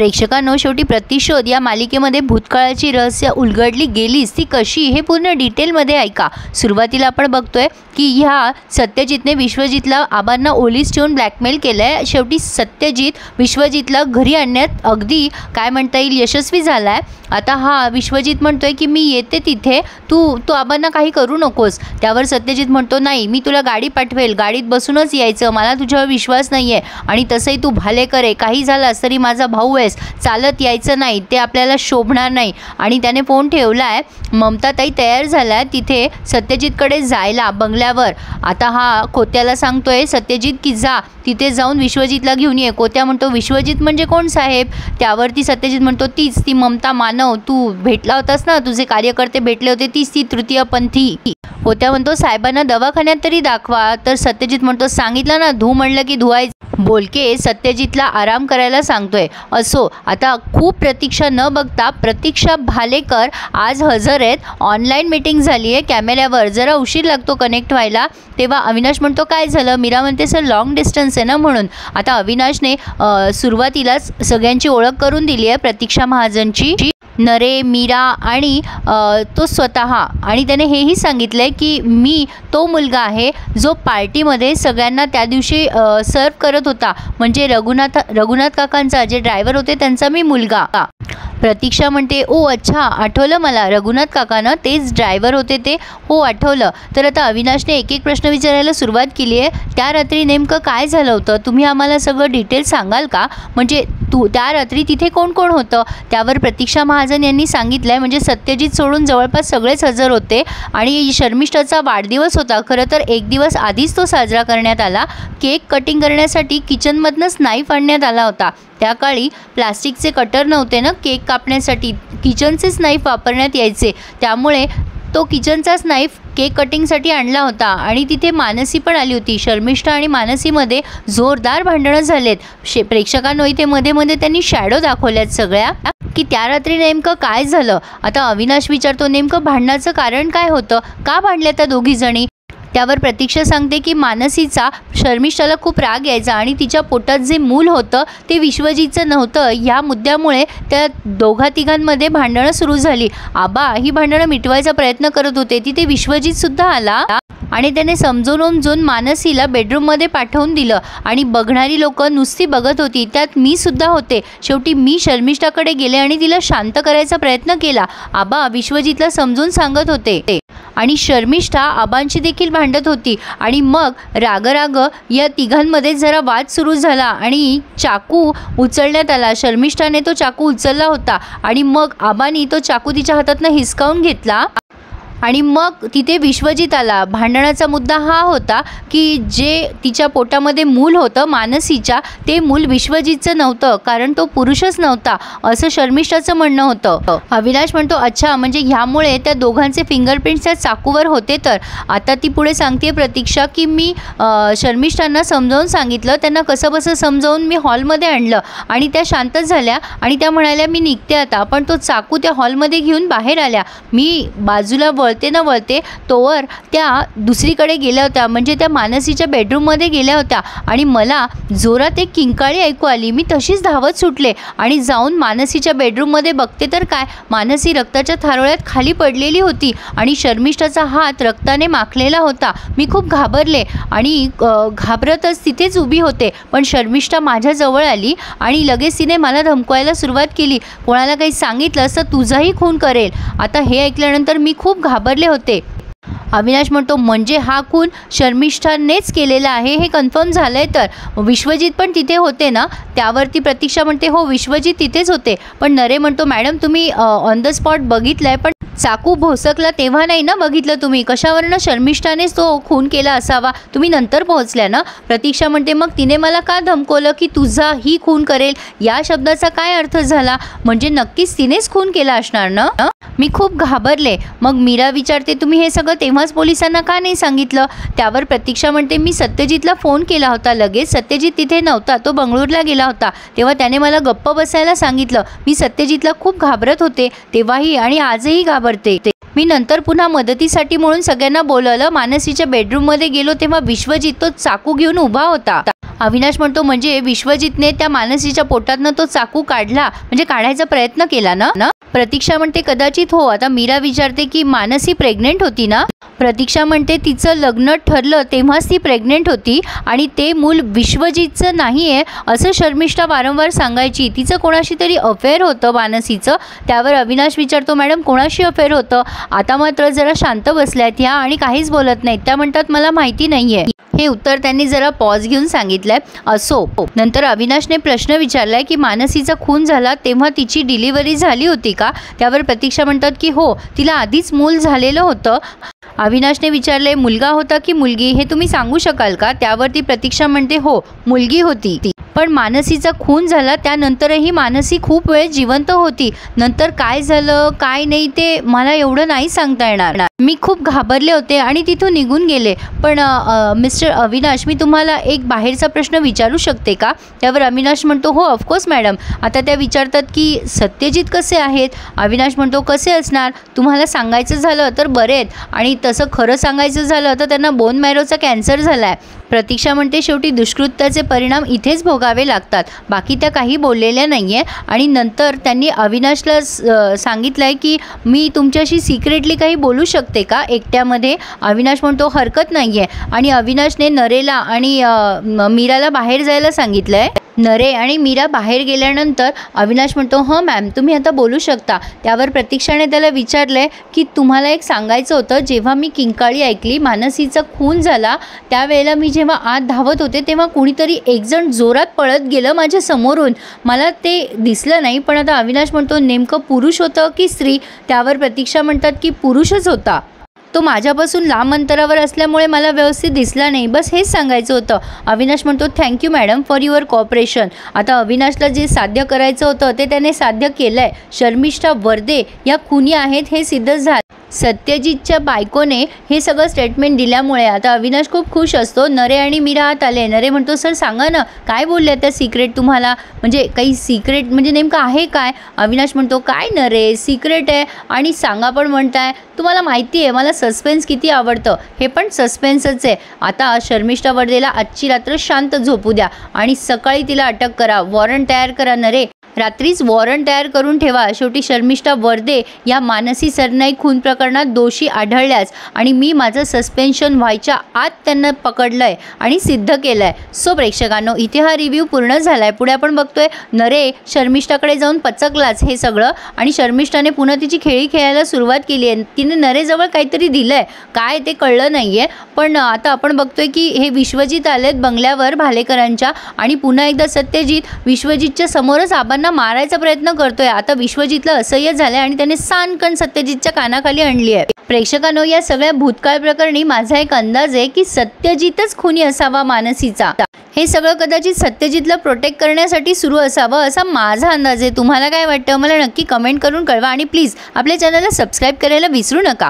प्रेक्षकांनो, शेवटी प्रतिशोध या मालिकेमध्ये भूतकाळाची रहस्य उलगडली गेलीच ती कशी हे पूर्ण डिटेलमध्ये ऐका। सुरुवातीला आपण बघतोय की ह्या सत्यजितने विश्वजितला आबांना ओलीस ठेवून ब्लॅकमेल केलंय। शेवटी सत्यजित विश्वजितला घरी आणण्यात अगदी काय म्हणता येईल यशस्वी झालाय। आता हा विश्वजित म्हणतोय की मी येते तिथे, तू आबांना काही करू नकोस। त्यावर सत्यजित म्हणतो नाही, मी तुला गाडी पाठवेल, गाडीत बसूनच यायचं, मला तुझ्यावर विश्वास नाहीये आणि तसंही तू भालेकर आहे, काही झालास तरी माझा भाऊ आहेस, चालत यायचं नाही, ते आपल्याला शोभणार नाही। आणि त्याने फोन ठेवलाय। ममताताई तयार झाल्या तिथे सत्यजितकडे जायला बंगल्यावर। आता हा कोत्याला सांगतोय सत्यजित की जा तिथे जाऊन विश्वजितला घेऊन ये। कोत्या म्हणतो विश्वजित म्हणजे कोण साहेब? त्यावरती सत्यजित म्हणतो तीच ती ममता मानव, तू भेटला होतास ना, तुझे कार्यकर्ते भेटले होते, तीच ती तृतीयपंथी। कोत्या म्हणतो साहेबांना दवाखान्यात तरी दाखवा। तर सत्यजित म्हणतो सांगितलं ना, धू म्हणलं की धुवायचं। बोलके सत्यजितला आराम करायला सांगतोय। असो, आता खूप प्रतीक्षा न बघता प्रतीक्षा भालेकर आज हजर आहेत। ऑनलाईन मीटिंग झाली आहे कॅमेऱ्यावर, जरा उशीर लागतो कनेक्ट व्हायला। तेव्हा अविनाश म्हणतो काय झालं? मीरा म्हणते सर लॉंग डिस्टन्स आहे ना म्हणून। आता अविनाशने सुरुवातीलाच सगळ्यांची ओळख करून दिली आहे प्रतीक्षा महाजनची, नरे, मीरा आणि तो स्वतः। आणि त्याने हेही सांगितलंय की मी तो मुलगा आहे जो पार्टीमध्ये सगळ्यांना त्या दिवशी सर्व करत होता, म्हणजे रघुनाथ काकांचा जे ड्रायव्हर होते त्यांचा मी मुलगा। प्रतीक्षा म्हणते ओ अच्छा, आठवलं मला, रघुनाथ काकानं तेच ड्रायव्हर होते ते, हो आठवलं। तर आता अविनाशने एक एक प्रश्न विचारायला सुरुवात केली आहे। त्या रात्री नेमकं काय झालं होतं, तुम्ही आम्हाला सगळं डिटेल सांगाल का? म्हणजे त्या रात्री तिथे कोण कोण होतं? त्यावर प्रतीक्षा महाजन यांनी सांगितलंय म्हणजे सत्यजित सोडून जवळपास सगळेच हजर होते आणि शर्मिष्ठाचा वाढदिवस होता। खरं तर एक दिवस आधीच तो साजरा करण्यात आला। केक कटिंग करण्यासाठी किचनमधनंच नाईफ आणण्यात आला होता। त्या काळी प्लास्टिकचे कटर नव्हते ना केक कापण्यासाठी, किचनचेच नाईफ वापरण्यात यायचे, त्यामुळे तो किचनचाच नाईफ केक कटिंगसाठी आणला होता। आणि तिथे मानसी पण आली होती। शर्मिष्ठा आणि मानसीमध्ये जोरदार भांडणं झालेत। प्रेक्षकांनो, इथे मध्ये मध्ये त्यांनी शॅडो दाखवल्यात सगळ्या की त्या रात्री नेमकं काय झालं। आता अविनाश विचारतो नेमकं भांडणाचं कारण काय होतं, का भांडल्या त्या दोघी जणी? त्यावर प्रतीक्षा सांगते की मानसीचा शर्मिष्ठाला खूप राग यायचा आणि तिच्या पोटात जे मूल होतं ते विश्वजितचं नव्हतं, या मुद्द्यामुळे त्या दोघा तिघांमध्ये भांडणं सुरू झाली। आबा ही भांडणं मिटवायचा प्रयत्न करत होते, तिथे विश्वजित सुद्धा आला आणि त्याने समजून मानसीला बेडरूममध्ये पाठवून दिलं आणि बघणारी लोक नुसती बघत होती, त्यात मी सुद्धा होते। शेवटी मी शर्मिष्ठाकडे गेले आणि तिला शांत करायचा प्रयत्न केला। आबा विश्वजितला समजून सांगत होते आणि शर्मिष्ठा आबांशी देखील भांडत होती। आणि मग राग या तिघांमध्ये जरा वाद सुरू झाला आणि चाकू उचलण्यात आला। शर्मिष्ठाने तो चाकू उचलला होता आणि मग आबांनी तो चाकू तिच्या हातातनं हिसकावून घेतला आणि मग तिथे विश्वजित आला। भांडणाचा मुद्दा हा होता की जे तिच्या पोटामध्ये मूल होतं मानसीच्या, ते मूल विश्वजितचं नव्हतं, कारण तो पुरुषच नव्हता असं शर्मिष्ठाचं म्हणणं होतं। अविनाश म्हणतो अच्छा, म्हणजे ह्यामुळे त्या दोघांचे फिंगरप्रिंट्स त्या चाकूवर होते। तर आता ती पुढे सांगते प्रतीक्षा की मी शर्मिष्ठांना समजावून सांगितलं, त्यांना कसं बसं समजावून मी हॉलमध्ये आणलं आणि त्या शांतच झाल्या आणि त्या म्हणाल्या मी निघते आता। पण तो चाकू त्या हॉलमध्ये घेऊन बाहेर आल्या। मी बाजूला वळते तोवर त्या दुसरीकडे गेल्या होत्या, म्हणजे त्या मानसीच्या बेडरूममध्ये गेल्या होत्या आणि मला जोरात एक किंकाळी ऐकू आली। मी तशीच धावत सुटले आणि जाऊन मानसीच्या बेडरूममध्ये बघते तर काय, मानसी रक्ताच्या थारोळ्यात खाली पडलेली होती आणि शर्मिष्ठाचा हात रक्ताने माखलेला होता। मी खूप घाबरले आणि घाबरतच तिथेच उभी होते, पण शर्मिष्ठा माझ्या जवळ आली आणि लगेच तिने मला धमकवायला सुरुवात केली, कोणाला काही सांगितलं तर तुझाही खून करेल। आता हे ऐकल्यानंतर मी खूप घाबरले होते। अविनाश म्हणतो म्हणजे हा खून शर्मिष्ठानेच केलेला आहे हे कन्फर्म झालंय? तर विश्वजित पण तिथे होते ना? त्यावरती प्रतीक्षा म्हणते हो विश्वजित तिथेच होते। पण नरे म्हणतो मॅडम तुम्ही ऑन द स्पॉट बघितलंय, पण चाकू भोसकला तेव्हा नाही ना बघितलं तुम्ही, कशावरनं शर्मिष्ठानेच तो खून केला असावा, तुम्ही नंतर पोहोचल्या ना? प्रतीक्षा म्हणते मग तिने मला का धमकवलं की तुझा ही खून करेल, या शब्दाचा काय अर्थ झाला? म्हणजे नक्कीच तिनेच खून केला असणार ना? मी खूप घाबरले। मग मीरा विचारते तुम्ही हे सगळं तेव्हाच पोलिसांना का नाही सांगितलं? त्यावर प्रतीक्षा म्हणते मी सत्यजितला फोन केला होता लगेच, सत्यजित तिथे नव्हता, तो बंगळूरला गेला होता, तेव्हा त्याने मला गप्प बसायला सांगितलं। मी सत्यजितला खूप घाबरत होते तेव्हाही आणि आजही घाबरते। मी नंतर पुन्हा मदतीसाठी म्हणून सगळ्यांना बोलवलं, मानसीच्या बेडरूममध्ये गेलो तेव्हा विश्वजित तो चाकू घेऊन उभा होता। अविनाश म्हणतो म्हणजे विश्वजितने त्या मानसीच्या पोटातनं तो चाकू काढला, म्हणजे काढायचा प्रयत्न केला ना? प्रतीक्षा म्हणते कदाचित हो. आता मीरा विचारते की मानसी प्रेग्नेंट होती ना? प्रतीक्षा म्हणते तिचं लग्न ठरलं तेव्हाच ती प्रेग्नेंट होती आणि ते मूल विश्वजितचं नाही आहे असं शर्मिष्ठा वारंवार सांगायची. तिचं कोणाशी तरी अफेअर होतं मानसीचं. त्यावर अविनाश विचारतो मॅडम कोणाशी अफेअर होतं? आता मात्र जरा शांत बसल्यात ह्या आणि काहीच बोलत नाहीत. त्या म्हणतात मला माहिती नाही आहे. हे उत्तर त्यांनी जरा पॉज घेऊन सांगितलंय. असो. नंतर अविनाशने प्रश्न विचारलाय की मानसीचा खून झाला तेव्हा तिची डिलिव्हरी झाली होती का? त्यावर प्रतीक्षा म्हणतात की हो, तिला आधीच मूल झालेलं होतं. अविनाशने विचारले मुलगा होता की मुलगी, हे तुम्ही सांगू शकाल का? त्यावरती प्रतीक्षा म्हणते हो, मुलगी होती. पण मानसीचा खून झाला त्यानंतरही मानसी खूप वेळ जिवंत होती. नंतर काय झालं काय नाही ते मला एवढं नाही सांगता येणार. मी खूप घाबरले होते आणि तिथून निघून गेले. पण मिस्टर अविनाश, मी तुम्हाला एक बाहेरचा प्रश्न विचारू शकते का? त्यावर अविनाश म्हणतो हो ऑफकोर्स मॅडम. आता त्या विचारतात की सत्यजित कसे आहेत? अविनाश म्हणतो कसे असणार, तुम्हाला सांगायचं झालं तर बरे आहेत आणि तसं खरं सांगायचं झालं तर त्यांना बोन मॅरोचा कॅन्सर झाला आहे. प्रतीक्षा म्हणते शेवटी दुष्कृत्याचे परिणाम इथेच भोगावे लागतात. बाकी त्या काही बोललेल्या नाही आहे. आणि नंतर त्यांनी अविनाशला सांगितलं आहे की मी तुमच्याशी सिक्रेटली काही बोलू शकते का एकट्यामध्ये? अविनाश म्हणतो हरकत नाही आहे. आणि अविनाशने नरेला आणि मीराला बाहेर जायला सांगितलं आहे. नरे आणि मीरा बाहेर गेल्यानंतर अविनाश म्हणतो हं मॅम तुम्ही आता बोलू शकता. त्यावर प्रतीक्षाने त्याला विचारले की तुम्हाला एक सांगायचं होतं, जेव्हा मी किंकाळी ऐकली मानसीचा खून झाला त्यावेळेला मी जेव्हा आत धावत होते तेव्हा कुणीतरी एकजण जोरात पळत गेलं माझ्या समोरून. मला ते दिसलं नाही. पण आता अविनाश म्हणतो नेमकं पुरुष होतं की स्त्री? त्यावर प्रतीक्षा म्हणतात की पुरुषच होता. तो माझ्यापासून लांब अंतरावर असल्यामुळे मला व्यवस्थित दिसला नाही, बस हेच सांगायचं होतं. अविनाश म्हणतो thank you madam for your cooperation. आता अविनाशला जे साध्य करायचं होतं ते त्याने साध्य केलं आहे. शर्मिष्ठा वर्दे या खुनी आहेत हे सिद्ध झालं. सत्यजितच्या बायकोने हे सगळं स्टेटमेंट दिल्यामुळे आता अविनाश खूप खुश असतो. नरे आणि मीरा आत आले. नरे म्हणतो सर सांगा ना काय बोलले त्या सिक्रेट तुम्हाला, म्हणजे काही सिक्रेट म्हणजे नेमकं आहे काय? अविनाश म्हणतो काय नरे सिक्रेट आहे आणि सांगा पण म्हणताय. तुम्हाला माहिती आहे मला सस्पेन्स किती आवडतं, हे पण सस्पेन्सच आहे. आता शर्मिष्ठा वर्देला आजची रात्र शांत झोपू द्या आणि सकाळी तिला अटक करा. वॉरंट तयार करा नरे, रात्रीच वॉरंट तयार करून ठेवा. शेवटी शर्मिष्ठा वर्दे या मानसी सरनाईक खून प्रकरणात दोषी आढळल्याच आणि मी माझं सस्पेन्शन व्हायच्या आत त्यांना पकडलंय आणि सिद्ध केलंय. सो प्रेक्षकांनो इथे हा रिव्ह्यू पूर्ण झालाय. पुढे आपण बघतोय नरे शर्मिष्ठाकडे जाऊन पचकलाच हे सगळं आणि शर्मिष्ठाने पुन्हा तिची खेळी खेळायला सुरुवात केली आहे. तिने नरेजवळ काहीतरी दिलंय, काय ते कळलं नाहीये. पण आता आपण बघतोय की हे विश्वजित आलेत बंगल्यावर भालेकरांच्या आणि पुन्हा एकदा सत्यजित विश्वजितच्या समोरच आबांना मारायचा प्रयत्न करतोय. आता विश्वजितला असह्य झालंय आणि त्याने सानकण सत्यजितच्या कानाखाली आणली आहे. प्रेक्षकांनो या सगळ्या भूतकाळ प्रकरणी माझा एक अंदाज आहे की सत्यजितच खुनी असावा मानसीचा. हे सगळं कदाचित सत्यजितला प्रोटेक्ट करण्यासाठी सुरू असावं असा माझा अंदाज आहे. तुम्हाला काय वाटतं मला नक्की कमेंट करून कळवा आणि प्लीज आपल्या चॅनलला सबस्क्राईब करायला विसरू नका.